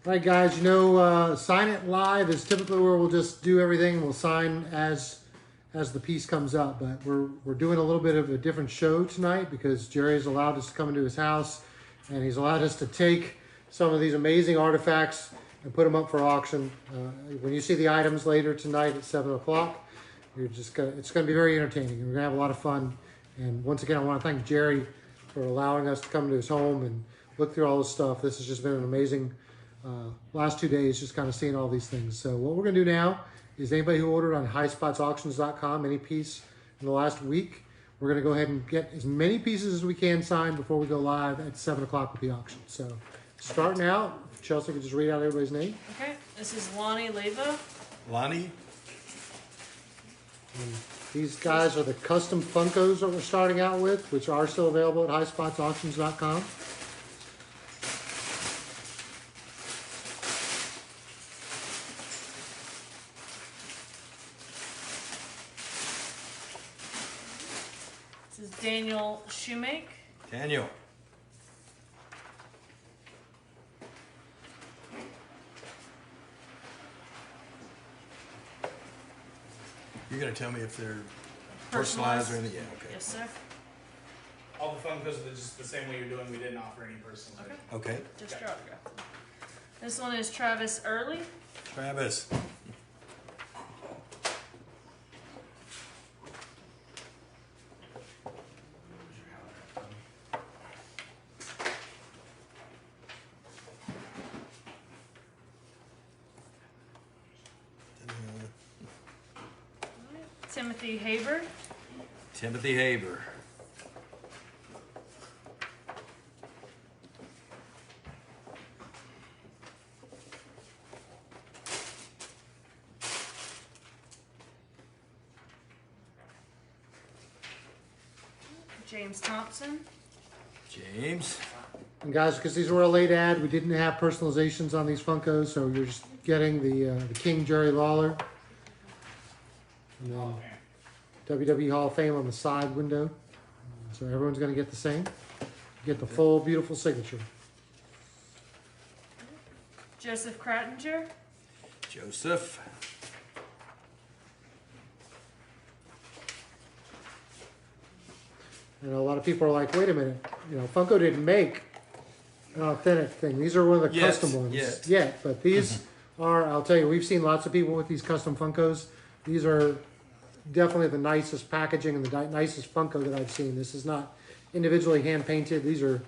All right, guys, you know, Sign It Live is typically where we'll just do everything. We'll sign as the piece comes up, but we're doing a little bit of a different show tonight because Jerry's allowed us to come into his house, and he's allowed us to take some of these amazing artifacts and put them up for auction. When you see the items later tonight at 7 o'clock, it's going to be very entertaining, and we're going to have a lot of fun. And once again, I want to thank Jerry for allowing us to come to his home and look through all this stuff. This has just been an amazing last 2 days, just kind of seeing all these things. So what we're going to do now is anybody who ordered on highspotsauctions.com any piece in the last week, we're going to go ahead and get as many pieces as we can signed before we go live at 7 o'clock with the auction. So starting out, Chelsea could just read out everybody's name. Okay, this is Lonnie Leva. Lonnie. And these guys are the custom Funkos that we're starting out with, which are still available at highspotsauctions.com. This is Daniel Shoemake. Daniel. You're going to tell me if they're personalized or anything? Yeah, okay. Yes, sir. All the Funkos are just the same way you're doing. We didn't offer any personal. Okay. Okay. Just your autograph. This one is Travis Early. Travis. Timothy Haber. Timothy Haber. James Thompson. James. And guys, because these were a late ad, we didn't have personalizations on these Funkos, so you're just getting the King Jerry Lawler. And then WWE Hall of Fame on the side window. So everyone's going to get the same. Get the full, beautiful signature. Joseph Krattinger. Joseph. And a lot of people are like, wait a minute, you know, Funko didn't make an authentic thing. These are one of the custom ones. Yet. But these are, I'll tell you, we've seen lots of people with these custom Funkos. These are definitely the nicest packaging and the nicest Funko that I've seen. This is not individually hand painted. These are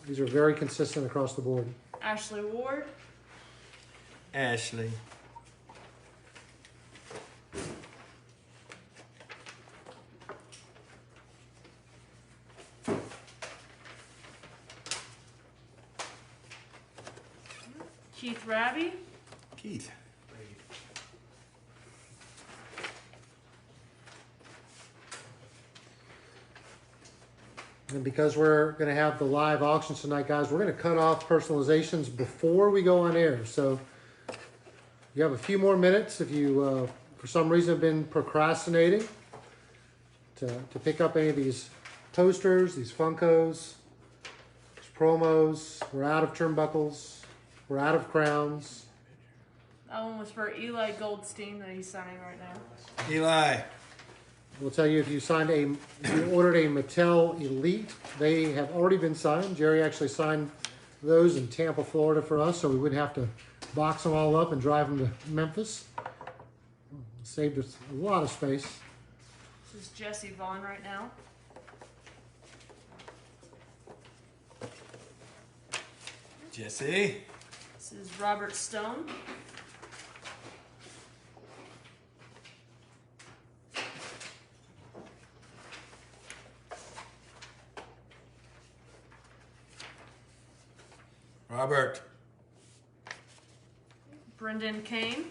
very consistent across the board. Ashley Ward. Ashley. Keith Raby. Keith. And because we're going to have the live auctions tonight, guys, we're going to cut off personalizations before we go on air. So you have a few more minutes if you, for some reason, have been procrastinating to pick up any of these toasters, these Funkos, these promos. We're out of turnbuckles. We're out of crowns. That one was for Eli Goldstein that he's signing right now. Eli. We'll tell you if you ordered a Mattel Elite, they have already been signed. Jerry actually signed those in Tampa, Florida for us, so we wouldn't have to box them all up and drive them to Memphis. Saved us a lot of space. This is Jesse Vaughn right now. Jesse. This is Robert Stone. Robert. Brendan Kane.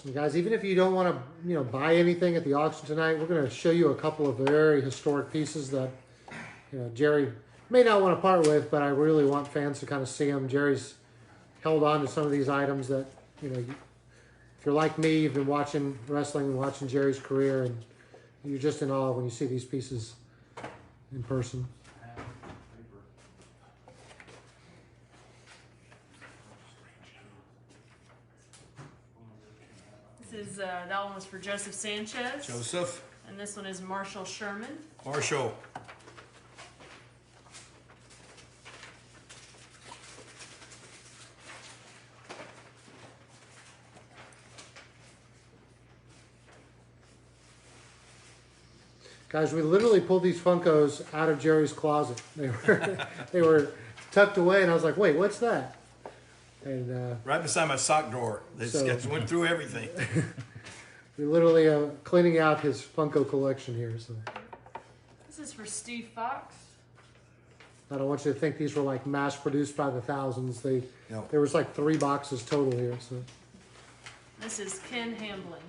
And guys, even if you don't want to, buy anything at the auction tonight, we're going to show you a couple of very historic pieces that, Jerry may not want to part with, but I really want fans to kind of see them. Jerry's held on to some of these items that, if you're like me, you've been watching wrestling and watching Jerry's career, and you're just in awe when you see these pieces in person. is that one was for Joseph Sanchez. Joseph. And this one is Marshall Sherman. Marshall. Guys, we literally pulled these Funkos out of Jerry's closet. They were tucked away, and I was like, "Wait, what's that?" And Right beside my sock drawer. They So- went through everything. we literally cleaning out his Funko collection here. So This is for Steve Fox. I don't want you to think these were like mass produced by the thousands. No. There was like 3 boxes total here. So This is Ken Hamblin.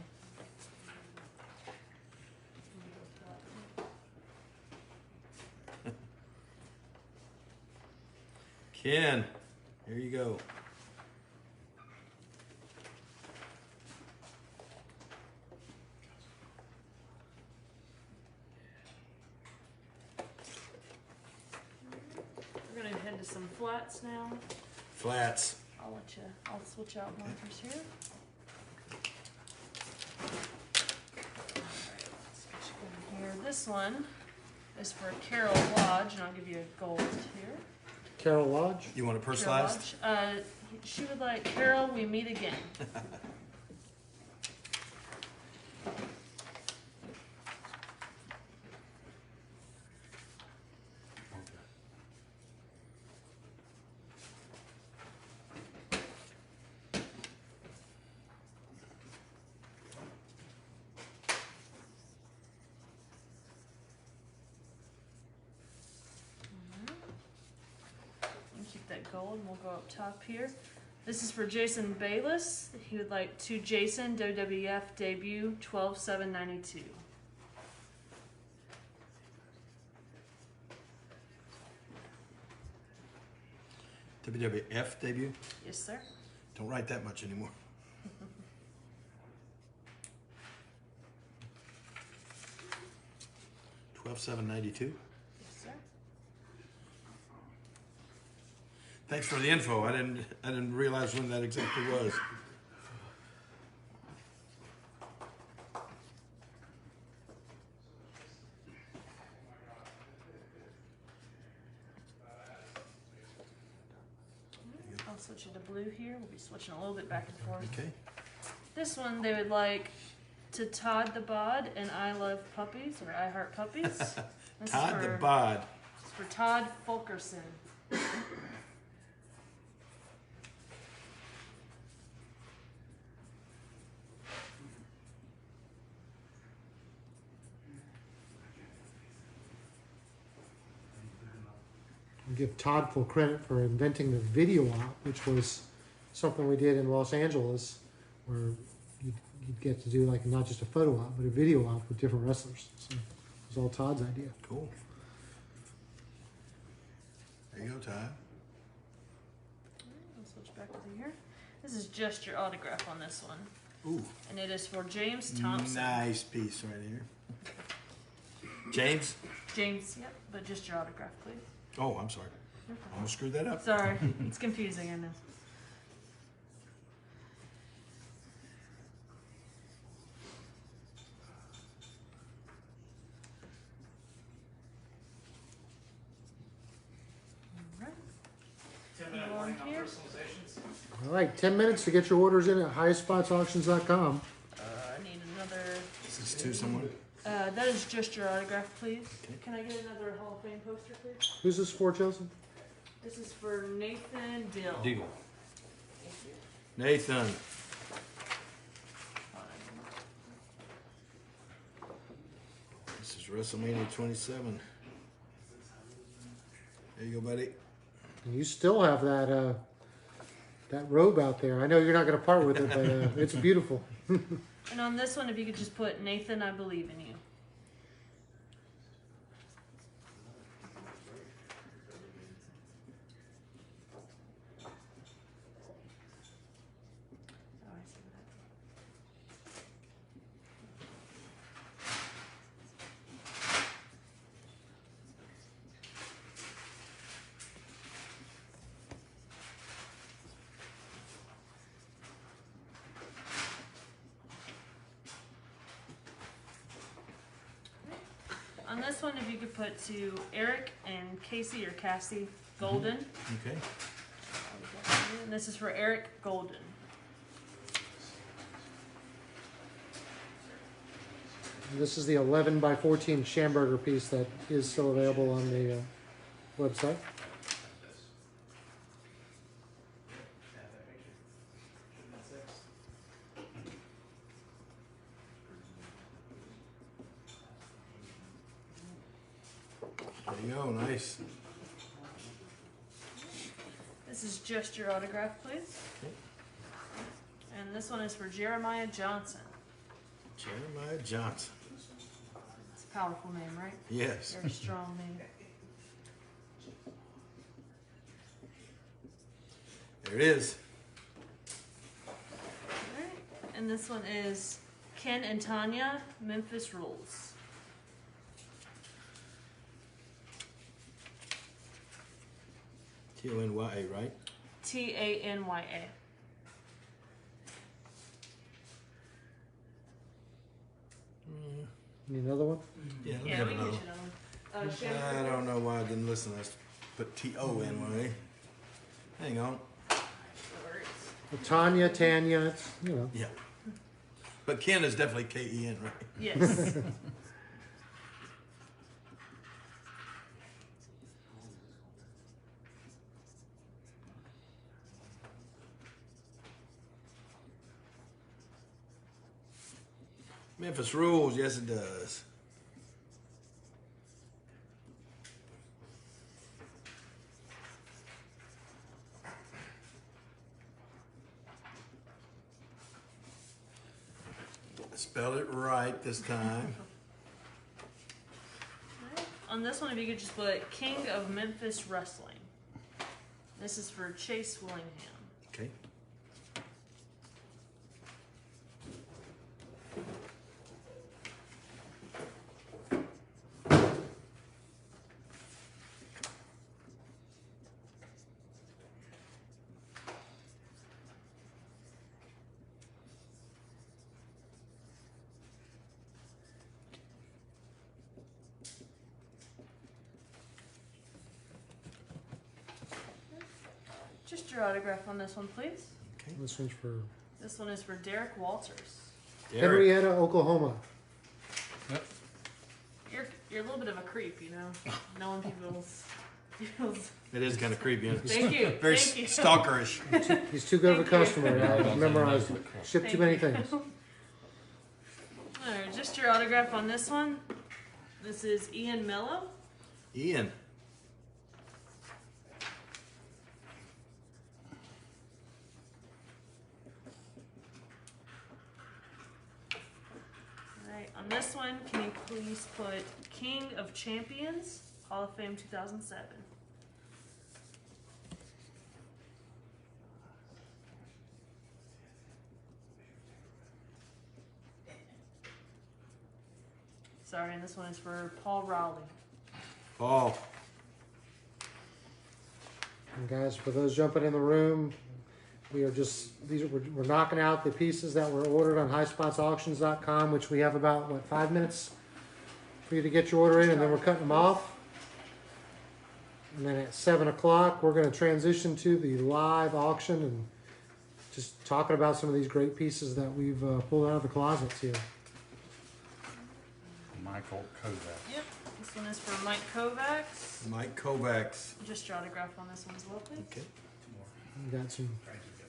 Ken, here you go. We're gonna head to some flats now. Flats. I'll switch out markers here. Alright, let's get you in here. This one is for Carol Lodge, and I'll give you a gold here. Carol Lodge. You want it Carol personalized? Lodge. She would like, Carol, we meet again. Keep that gold, and we'll go up top here. This is for Jason Bayless. He would like to Jason WWF debut 12/7/92. WWF debut? Yes, sir. Don't write that much anymore. $12,792. Yes, sir. Thanks for the info. I didn't realize when that exactly was. I'll switch it to blue here. We'll be switching a little bit back and forth. Okay. This one they would like to Todd the Bod and I Love Puppies or I Heart Puppies. This Todd is the for, Bod. it's for Todd Fulkerson. I'll give Todd full credit for inventing the video op, which was something we did in Los Angeles, where you'd get to do like not just a photo op, but a video op with different wrestlers. So it was all Todd's idea. Cool. There you go, Todd. I'll switch back to here. This is just your autograph on this one. Ooh. And it is for James Thompson. Nice piece right here. James? James, yep, but just your autograph, please. Oh, I'm sorry. Almost screwed that up. Sorry, it's confusing, I know. Alright. 10-minute warning on Here. personalizations. All right, 10 minutes to get your orders in at highspotsauctions.com. I need another. Is this to someone? That is just your autograph, please. Okay. Can I get another Hall of Fame poster, please? Who's this for, Chelsea? This is for Nathan Dill. Deal. Thank you. Nathan. This is WrestleMania 27. There you go, buddy. And you still have that that robe out there. I know you're not going to part with it, but it's beautiful. And on this one, if you could just put Nathan, I believe in you. Oh, I see what that is. this one, if you could put to Eric and Casey or Cassie Golden. Okay. And this is for Eric Golden. This is the 11 by 14 Schamberger piece that is still available on the website. There you go. Nice. This is just your autograph, please. Okay. And this one is for Jeremiah Johnson. Jeremiah Johnson. It's a powerful name, right? Yes. Very strong name. There it is. Alright. And this one is Ken and Tanya, Memphis Rules. T-O-N-Y-A, right? Tanya. Need another one? Yeah, let me Yeah, have we can another. get you another one. I don't know why I didn't listen. I put T-O-N-Y-A. Hang on. Well, Tanya, it's, you know. Yeah. But Ken is definitely K-E-N, right? Yes. Memphis Rules, yes it does. Spell it right this time. On this one, if you could just put King of Memphis Wrestling. This is for Chase Willingham. Okay. Just your autograph on this one, please. Okay. This one's for This one is for Derek Walters. Derek. Henrietta, Oklahoma. You're a little bit of a creep, you know, knowing people's. It is kind of creepy, isn't it? Thank you. Very Thank you. stalkerish. He's too good of a Thank you. customer. I memorize. Ship too Thank many you. things. Alright, just your autograph on this one. This is Ian Mello. Ian. Alright, on this one, can you please put King of Champions, Hall of Fame 2007. Sorry, and this one is for Paul Rowley. Paul. And guys, for those jumping in the room, we are just we're knocking out the pieces that were ordered on highspotsauctions.com, which we have about 5 minutes for you to get your order in, and then we're cutting them off. And then at 7 o'clock, we're going to transition to the live auction and just talking about some of these great pieces that we've pulled out of the closets here. Michael Kovacs. Yep, this one is for Mike Kovacs. Mike Kovacs. Just your autograph on this one as well, please. Okay. We got some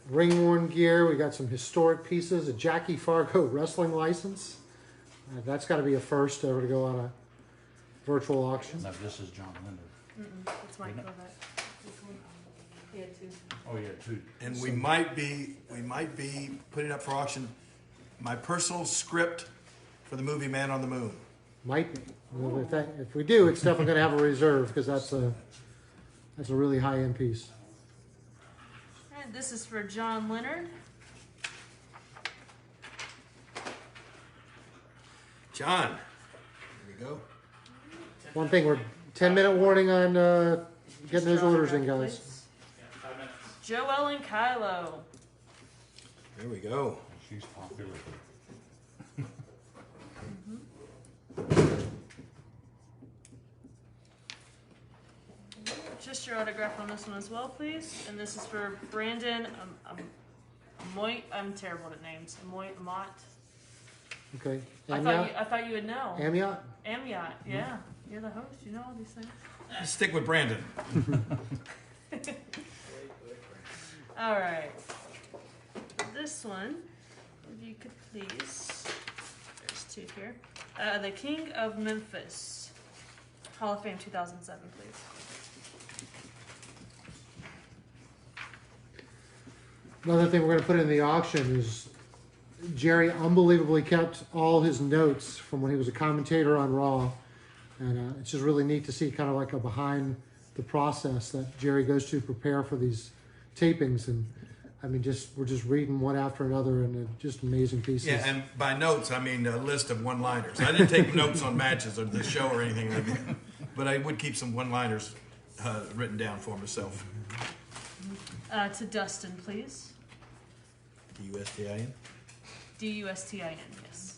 ring-worn gear. We got some historic pieces. A Jackie Fargo wrestling license. That's got to be a first ever to go on a virtual auction. No, this is John Linder. It's Mike Isn't it? Kovacs. This one. He had two. Oh yeah, two. And we might be putting up for auction my personal script for the movie Man on the Moon. Might be. Well, if we do, it's definitely going to have a reserve because that's a really high-end piece. And this is for John Leonard. John. There we go. One thing, we're 10-minute warning on getting Just those your orders in, autograph, guys. please. Yeah, 5 minutes. Joel and Kylo. There we go. She's popular. just your autograph on this one as well, please. And this is for Brandon. I'm terrible at names. Amott. Okay. I thought you would know. Amiot? Amiot. Yeah, you're the host. You know all these things. Let's stick with Brandon. All right. This one, if you could please. There's two here. The King of Memphis, Hall of Fame 2007, please. Another thing we're going to put in the auction is Jerry unbelievably kept all his notes from when he was a commentator on Raw. And it's just really neat to see kind of like a behind the process that Jerry goes to prepare for these tapings. And I mean, we're just reading one after another and just amazing pieces. Yeah, and by notes, I mean a list of one-liners. I didn't take notes on matches or the show or anything like that, but I would keep some one-liners written down for myself. To Dustin, please. D-U-S-T-I-N? D-U-S-T-I-N, yes.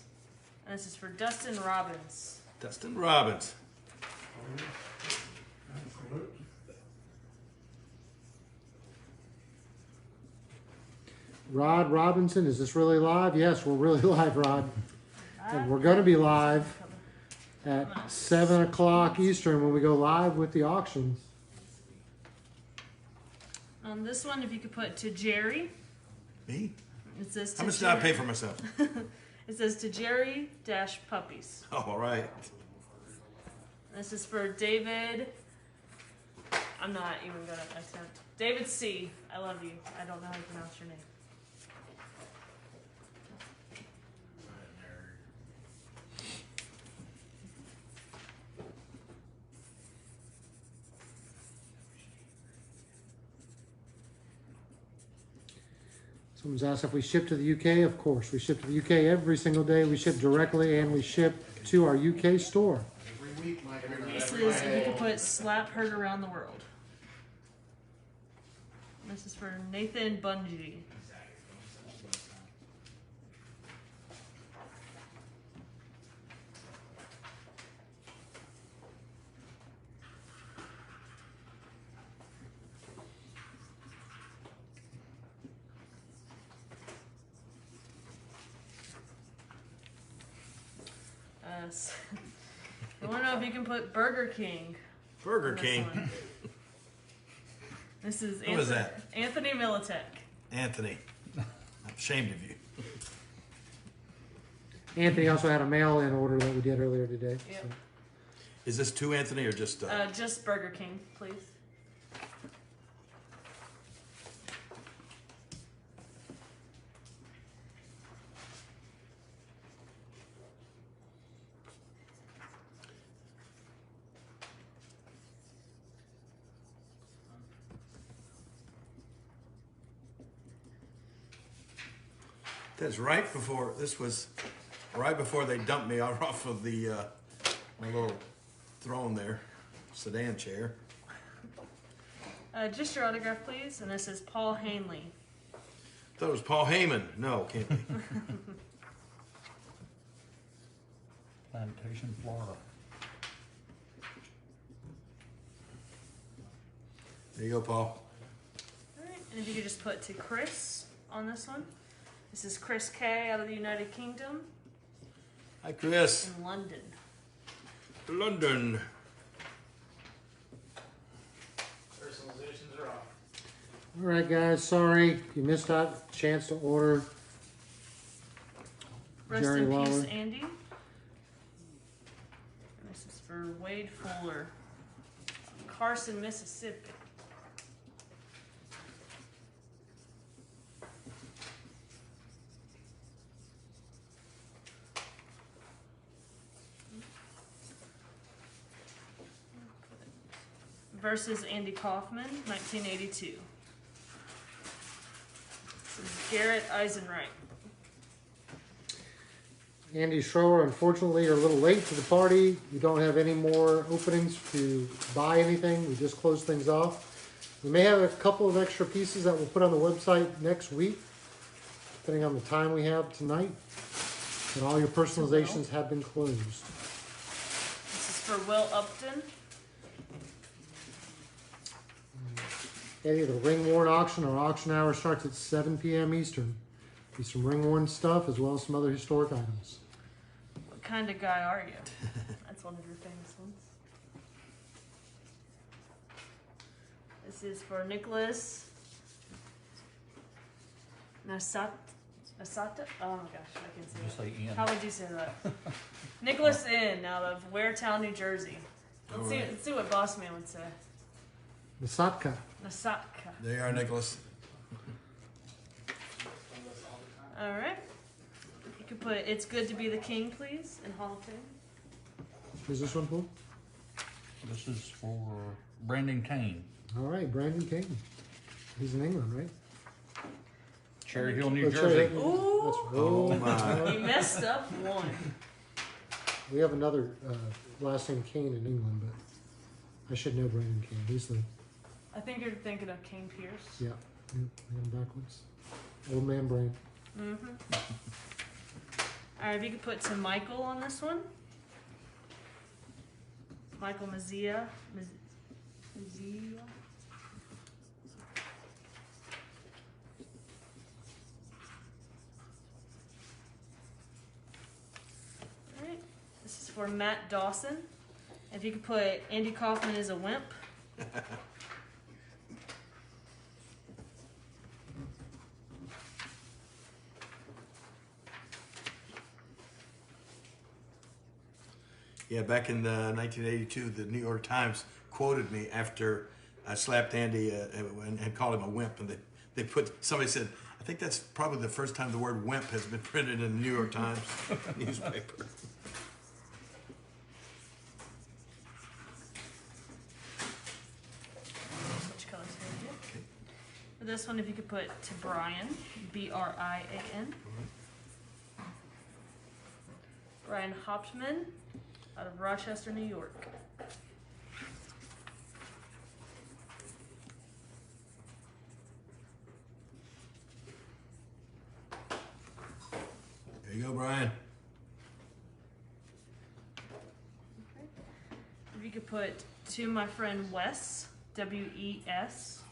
And this is for Dustin Robbins. Dustin Robbins. Rod Robinson, is this really live? Yes, we're really live, Rod. And we're going to be live at 7 o'clock Eastern when we go live with the auctions. On this one, if you could put to Jerry. Me? It says to How much did I pay for myself? It says to Jerry dash puppies. Oh, all right. This is for David. I'm not even going to attempt. David C. I love you. I don't know how to pronounce your name. Someone's asked if we ship to the UK. Of course, we ship to the UK every single day. We ship directly and we ship to our UK store. This is if you could put slap heard around the world. This is for Nathan Bungie. I want to know if you can put Burger King. Burger on this King. one. This is Who is that? Anthony Militek. Anthony. I'm ashamed of you. Anthony also had a mail-in order that we did earlier today. Yep. So. Is this to Anthony or just... Just Burger King, please. That's right before, this was right before they dumped me off of the, my little throne there, sedan chair. Just your autograph, please. And this is Paul Hanley. Thought it was Paul Heyman. No, can't be. Plantation, Florida. There you go, Paul. All right. And if you could just put to Chris on this one. This is Chris K. out of the United Kingdom Hi, Chris. in London. London. Personalizations are off. All right, guys. Sorry you missed out. Chance to order. Rest Jerry in peace, Lawler. Andy. And this is for Wade Fuller, Carson, Mississippi. Versus Andy Kaufman, 1982. This is Garrett Eisenreich. Andy Schroer, unfortunately, you're a little late to the party. We don't have any more openings to buy anything. We just closed things off. We may have a couple of extra pieces that we'll put on the website next week, depending on the time we have tonight. And all your personalizations have been closed. This is for Will Upton. any of the ring worn auction. Our auction hour starts at 7 p.m. Eastern. Be some ring worn stuff as well as some other historic items. What kind of guy are you? That's one of your famous ones. This is for Nicholas Nasata. Oh my gosh, I can say Just that. say Ian. How would you say that? Nicholas Inn out of Waretown, New Jersey. Let's see, Alright. let's see what Boss Man would say. Nasatka. Nasaka. There you are, Nicholas. Alright. You could put "It's Good to Be the King," please, in Hall of Fame. Who's this one for? This is for Brandon Kane. All right, Brandon King. He's in England, right? Cherry Hill, New Oh, Jersey. Cherry Hill. Ooh. That's, Oh, my. You messed up one. We have another last name Kane in England, but I should know Brandon King. He's the, I think you're thinking of King Pierce. yeah, I got him backwards. Old man brain. Mm-hmm. Alright, if you could put to Michael on this one. Michael Mazzia. Mazzia. Alright, this is for Matt Dawson. If you could put Andy Kaufman is a wimp. Yeah, back in 1982, the New York Times quoted me after I slapped Andy and called him a wimp, and they put, somebody said, I think that's probably the first time the word wimp has been printed in the New York Times newspaper. Switch colors here. Okay. For this one, if you could put to Brian, Brian. Brian Hauptman, out of Rochester, New York. There you go, Brian. Okay. If you could put to my friend Wes, W-E-S.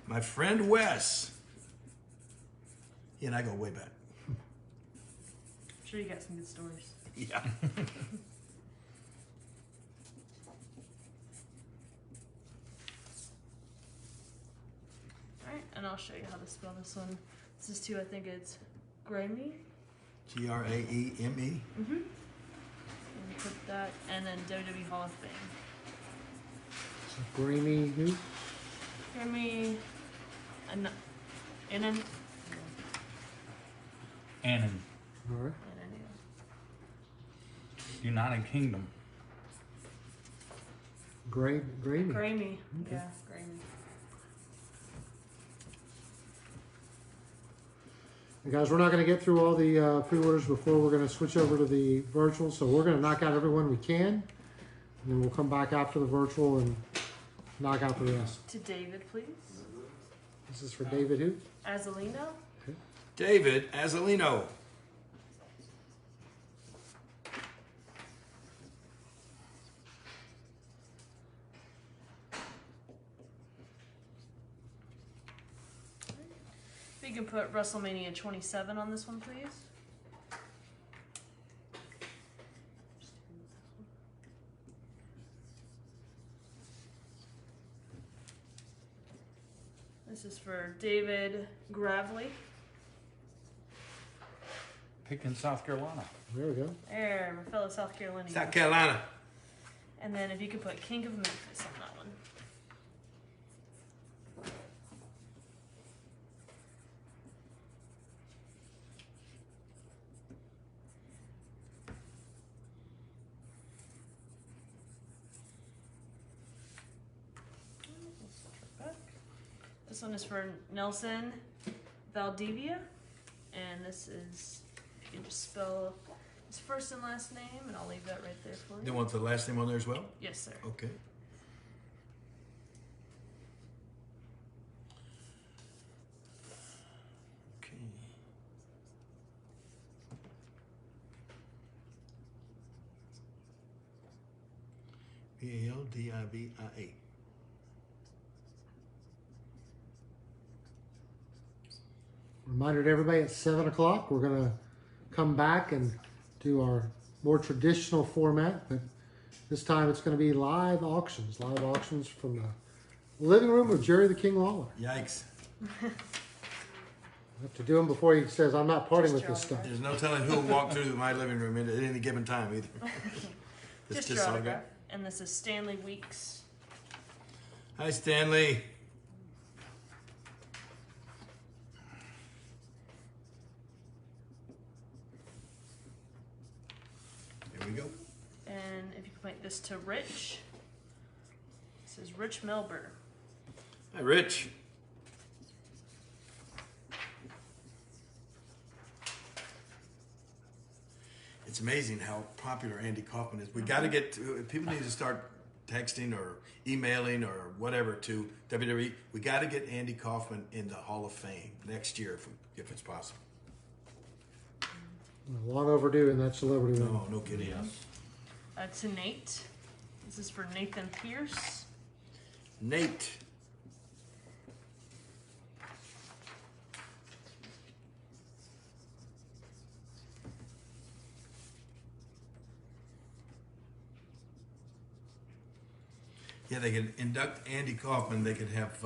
My friend Wes. He and I go way back. I'm sure you got some good stories. Yeah. Alright, and I'll show you how to spell this one. This is too, I think it's Grammy. Graeme. Mm-hmm. And put that, and then WWE Hall of Fame. So Grammy who? Grammy, and then, Annan, All right. United Kingdom. Grammy. Grammy, yeah, Grammy. And guys, we're not going to get through all the pre-orders before we're going to switch over to the virtual. So we're going to knock out everyone we can, and then we'll come back after the virtual and knock out the rest. To David, please. This is for David who? Azalino. David Azalino. If you can put WrestleMania 27 on this one, please. This is for David Gravely. Pickens, South Carolina. There we go. There, my fellow South Carolinian. South Carolina. And then if you could put King of Memphis on that one. We'll switch right back. This one is for Nelson Valdivia. And this is, if you can just spell his first and last name, and I'll leave that right there for They you. want the last name on there as well? Yes, sir. Okay. Okay. Baldivia. Reminder to everybody at 7 o'clock, we're going to come back and do our more traditional format, but this time it's going to be live auctions from the living room of Jerry the King Lawler. Yikes. I have to do them before he says I'm not parting with this stuff. There's no telling who'll walk through my living room at any given time either. Just your autograph. And this is Stanley Weeks. Hi, Stanley. Here we go. And if you can point this to Rich, this is Rich Melber. Hi, Rich. It's amazing how popular Andy Kaufman is. We got to get to, people need to start texting or emailing or whatever to WWE. We got to get Andy Kaufman in the Hall of Fame next year if it's possible. Long overdue in that celebrity ring. No, no kidding. To Nate. This is for Nathan Pierce. Nate. Yeah, they could induct Andy Kaufman. They could have,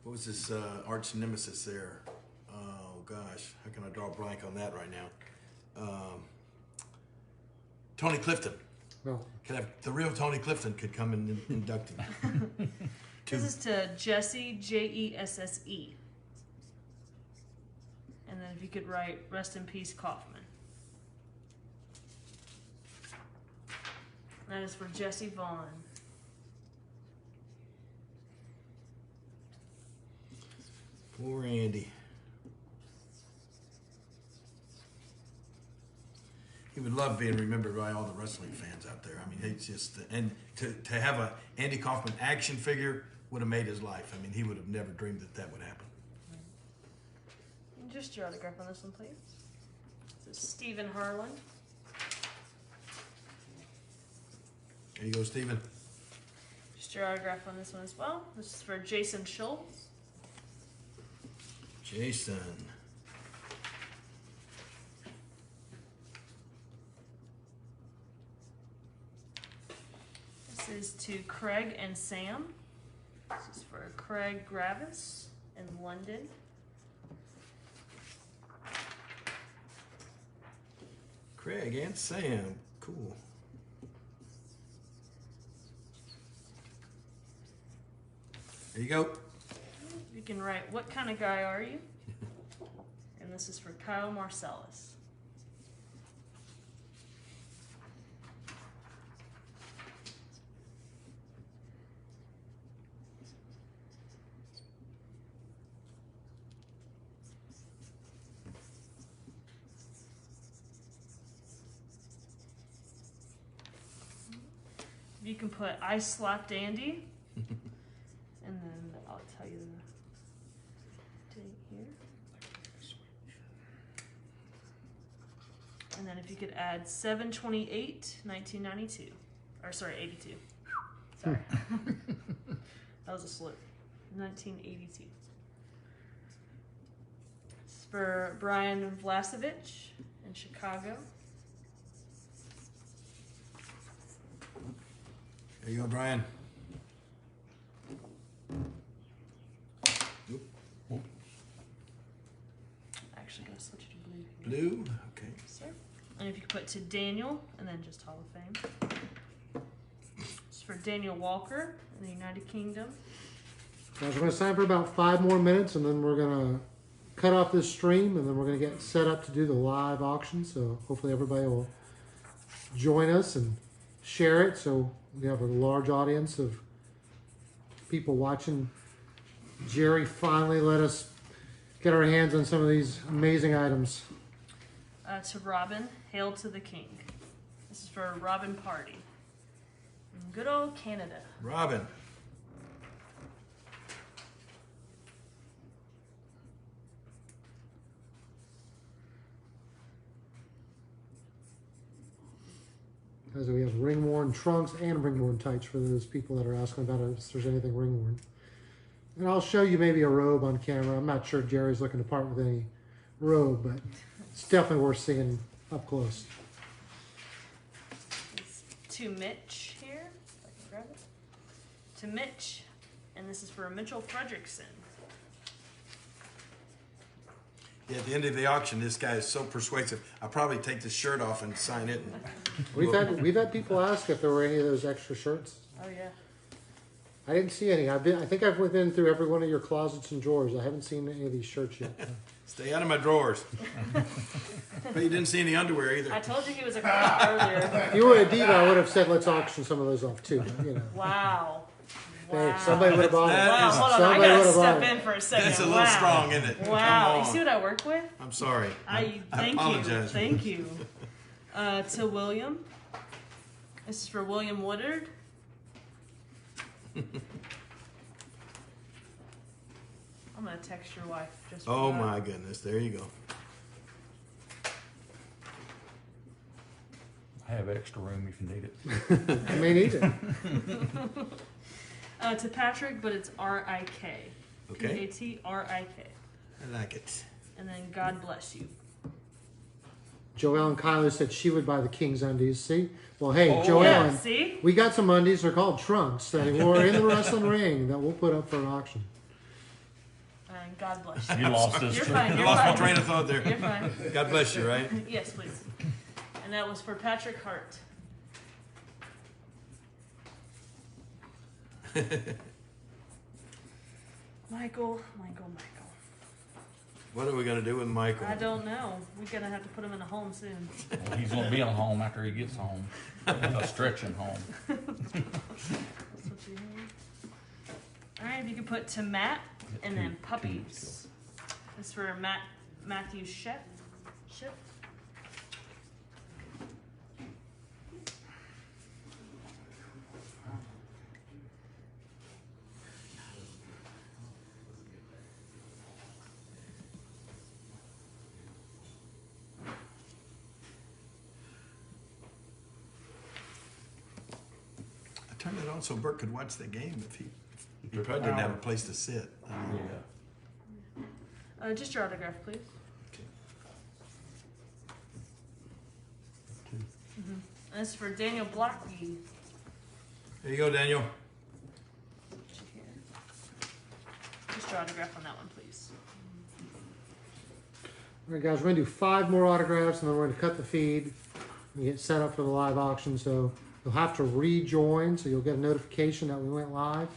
what was this arch nemesis there? Oh, gosh. How can I draw a blank on that right now? Tony Clifton. No. Could have the real Tony Clifton could come and induct him. This is to Jesse, Jesse. And then if you could write, rest in peace, Kaufman. That is for Jesse Vaughn. Poor Andy. He would love being remembered by all the wrestling fans out there. I mean, it's just, and to have a Andy Kaufman action figure would have made his life. I mean, he would have never dreamed that would happen. Just your autograph on this one, please. This is Stephen Harland. There you go, Stephen. Just your autograph on this one as well. This is for Jason Schultz. Jason. This is to Craig and Sam. This is for Craig Gravis in London. Craig and Sam. Cool. There you go. You can write, what kind of guy are you? And this is for Kyle Marcellus. You can put I slapped Andy. And then I'll tell you the date here. And then if you could add 7/28/1992. Or sorry, 82. Sorry. That was a slip. 1982. It's for Brian Vlasovich in Chicago. There you go, Brian. Actually, gonna switch it to blue here. Blue. Okay. Sir. And if you could put to Daniel, and then just Hall of Fame. It's for Daniel Walker in the United Kingdom. Guys, we're going to sign for about 5 more minutes, and then we're going to cut off this stream, and then we're going to get set up to do the live auction. So hopefully everybody will join us and share it, so we have a large audience of people watching. Jerry finally let us get our hands on some of these amazing items. To Robin, Hail to the King. This is for Robin Party in good old Canada. Robin. As we have ring worn trunks and ring worn tights for those people that are asking about if there's anything ring worn. And I'll show you maybe a robe on camera. I'm not sure Jerry's looking to part with any robe, but it's definitely worth seeing up close. It's to Mitch here. If I can grab it. To Mitch, and this is for Mitchell Fredrickson. Yeah, at the end of the auction, this guy is so persuasive. I'll probably take the shirt off and sign it. And We've had people ask if there were any of those extra shirts. Oh yeah. I didn't see any. I think I've been through every one of your closets and drawers. I haven't seen any of these shirts yet. Stay out of my drawers. But you didn't see any underwear either. I told you he was a cop earlier. If you were a diva, I would have said let's auction some of those off too. But, you know, Wow. hey, somebody would have bought That it. Wow, hold on. I Somebody gotta would've step bought in for a second. That's a little Wow. strong, isn't it? Wow. You Come see on. what I work with? I'm sorry. I thank apologize. you. Thank you. To William. This is for William Woodard. I'm gonna text your wife just for Oh that. my goodness, there you go. I have extra room if you need it. I may need it. To Patrick, but it's R-I-K. Okay. P-A-T-R-I-K. I like it. And then God bless you. Joellen Kyler said she would buy the King's undies. See? Well, hey, Oh, Joellen, Yeah, see? we got some undies. They're called trunks that he wore in the wrestling ring that we'll put up for an auction. And God bless you. You lost this. You're fine. I You're lost my fine. train of thought there. You're fine. God bless you, right? Yes, please. And that was for Patrick Hart. Michael. What are we going to do with Michael? I don't know. We're gonna have to put him in a home soon. Well, he's gonna be on home after he gets home. A stretching home. That's what you need. All right, if you could put to Matt and then puppies. This is for Matthew Shep. I turned it on so Bert could watch the game if he took probably an didn't have a hour. place to sit. Yeah. Just your autograph, please. Okay. This is for Daniel Blackie. There you go, Daniel. Just your autograph on that one, please. All right, guys, we're going to do 5 more autographs, and then we're going to cut the feed and get set up for the live auction. So you'll have to rejoin, so you'll get a notification that we went live.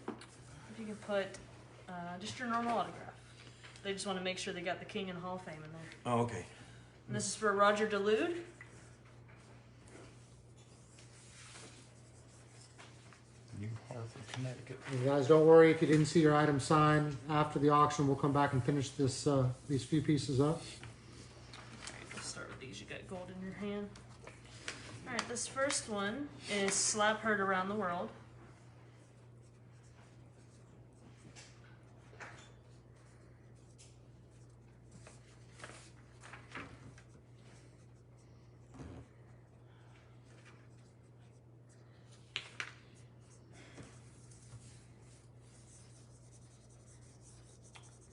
If you can put just your normal autograph. They just want to make sure they got the King and Hall of Fame in there. Oh, okay. And this is for Roger DeLude. New Hartford, Connecticut. And guys, don't worry if you didn't see your item signed. After the auction, we'll come back and finish this these few pieces up. Alright, let's start with these. You got gold in your hand. Alright, this first one is Slap Heard Around the World.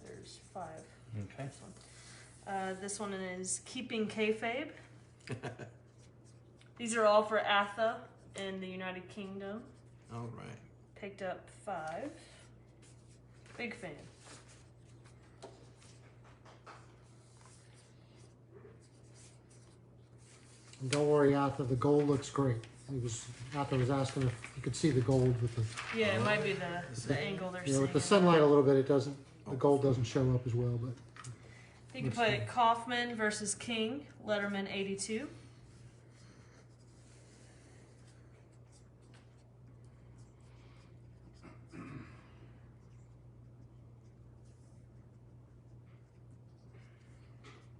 There's 5. Okay. This one is Keeping Kayfabe. These are all for Atha in the United Kingdom. All right. Picked up 5. Big fan. And don't worry, Arthur, the gold looks great. Arthur was asking if you could see the gold with the Yeah, it might be the angle they're seeing. with the sunlight a little bit. It doesn't. The gold doesn't show up as well, but You can put Kaufman versus King, Letterman 82.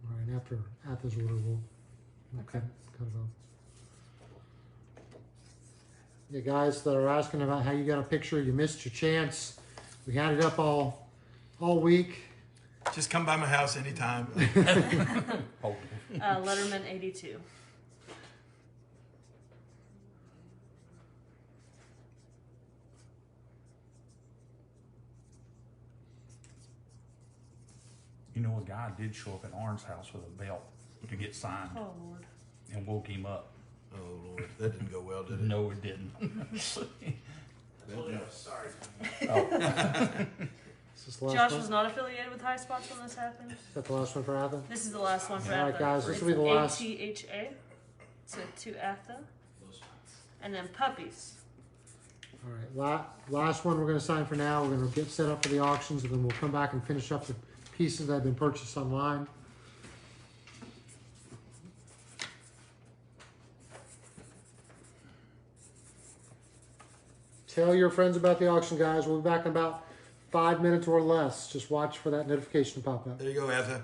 all right, after Arthur's order, we'll cut it off. Yeah, guys that are asking about how you got a picture, you missed your chance. We had it up all week. Just come by my house anytime. Oh, Letterman 82. You know, a guy did show up at Arn's house with a belt to get signed Oh Lord. and woke him up. Oh Lord, that didn't go well, did it? No, it didn't. Sorry. Is this the last Josh one? was not affiliated with High Spots when this happened. Is that the last one for Atha? This is the last one for All right, Atha. guys, this will be the last. ATHA. So to Atha. And then puppies. All right, last one we're going to sign for now. We're going to get set up for the auctions, and then we'll come back and finish up the pieces that have been purchased online. Tell your friends about the auction, guys. We'll be back in about 5 minutes or less. Just watch for that notification to pop up. There you go, Atha.